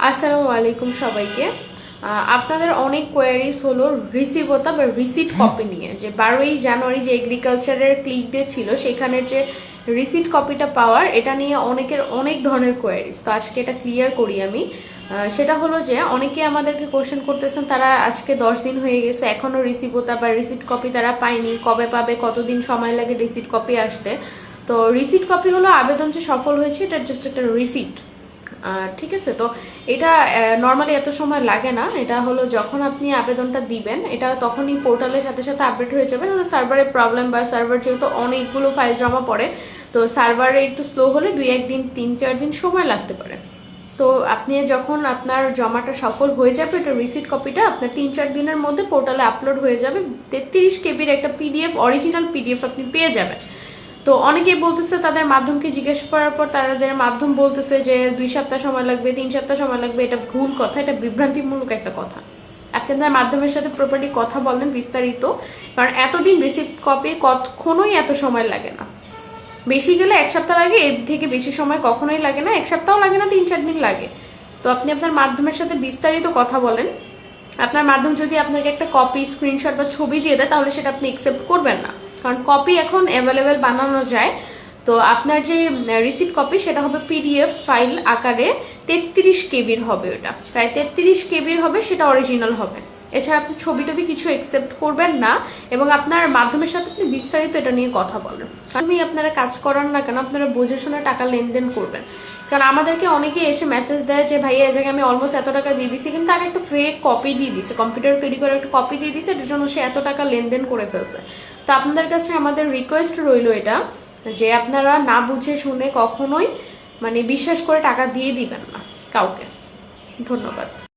আসসালামু আলাইকুম সবাইকে। আপনাদের অনেক কোয়ারিজ হলো রিসিভতা বা রিসিট কপি নিয়ে, যে 12ই জানুয়ারি যে এগ্রিকালচারের ক্লিক ডে ছিল সেখানে যে রিসিট কপিটা পাওয়ার, এটা নিয়ে অনেকের অনেক ধরনের কোয়ারিজ। তো আজকে এটা ক্লিয়ার করি আমি। সেটা হলো যে অনেকে আমাদেরকে কোশ্চেন করতেছেন, তারা আজকে 10 দিন হয়ে গেছে এখনও রিসিভতা বা রিসিট কপি তারা পায়নি, কবে পাবে, কতদিন সময় লাগে রিসিট কপি আসতে। তো রিসিট কপি হলো আবেদন যে সফল হয়েছে এটা জাস্ট একটা রিসিট, ঠিক আছে। তো এটা নর্মালি এত সময় লাগে না। এটা হলো যখন আপনি আবেদনটা দিবেন এটা তখনই পোর্টালের সাথে সাথে আপডেট হয়ে যাবে। সার্ভারের প্রবলেম বা সার্ভার যেহেতু অনেকগুলো ফাইল জমা পড়ে, তো সার্ভারে একটু স্লো হলে 2-1 দিন 3-4 দিন সময় লাগতে পারে। তো আপনি যখন আপনার জমাটা সফল হয়ে যাবে, এটা রিসিট কপিটা আপনার 3-4 দিনের মধ্যে পোর্টালে আপলোড হয়ে যাবে। 33 কেবির একটা পিডিএফ, অরিজিনাল পিডিএফ আপনি পেয়ে যাবেন। তো অনেকেই বলতেছে তাদের মাধ্যমকে জিজ্ঞেস করার পর তাদের মাধ্যম বলতেছে যে 2 সপ্তাহ সময় লাগবে, 3 সপ্তাহ সময় লাগবে। এটা ভুল কথা, এটা বিভ্রান্তিমূলক একটা কথা। আপনি তার মাধ্যমের সাথে প্রপারলি কথা বলেন বিস্তারিত, কারণ এতদিন রিসিপ্ট কপি কখনোই এত সময় লাগে না। বেশি গেলে 1 সপ্তাহ লাগে, এর থেকে বেশি সময় কখনোই লাগে না। 1 সপ্তাহ লাগে না, 3-4 দিন লাগে। তো আপনি আপনার মাধ্যমের সাথে বিস্তারিত কথা বলেন। আপনার মাধ্যম যদি আপনাকে একটা কপি, স্ক্রিনশট বা ছবি দিয়ে দেয়, তাহলে সেটা আপনি অ্যাকসেপ্ট করবেন না, কারণ কপি এখন অ্যাভেলেবেল বানানো যায়। তো আপনার যে রিসিপ্ট কপি সেটা হবে পিডিএফ ফাইল আকারে, 33 কেবির হবে। ওটা প্রায় 33 কেবির হবে, সেটা অরিজিনাল হবে। এছাড়া আপনি ছবি টবি কিছু অ্যাকসেপ্ট করবেন না, এবং আপনার মাধ্যমের সাথে আপনি বিস্তারিত এটা নিয়ে কথা বলেন। আমি আপনারা কাজ করান না কেন, আপনারা বুঝে শুনে টাকা লেনদেন করবেন। কারণ আমাদেরকে অনেকে এসে মেসেজ দেয় যে ভাইয়া এই জায়গায় আমি অলমোস্ট এত টাকা দিয়ে দিছি, কিন্তু তার একটা ফেক কপি দিয়ে দিছে, কম্পিউটার তৈরি করে একটা কপি দিয়ে দিছে, এটার জন্য সে এত টাকা লেনদেন করে ফেলছে। তো আপনাদের কাছে আমাদের রিকোয়েস্ট রইল এটা, যে আপনারা না বুঝে শুনে কখনোই বিশ্বাস করে টাকা দিয়ে দিবেন না কাউকে। ধন্যবাদ।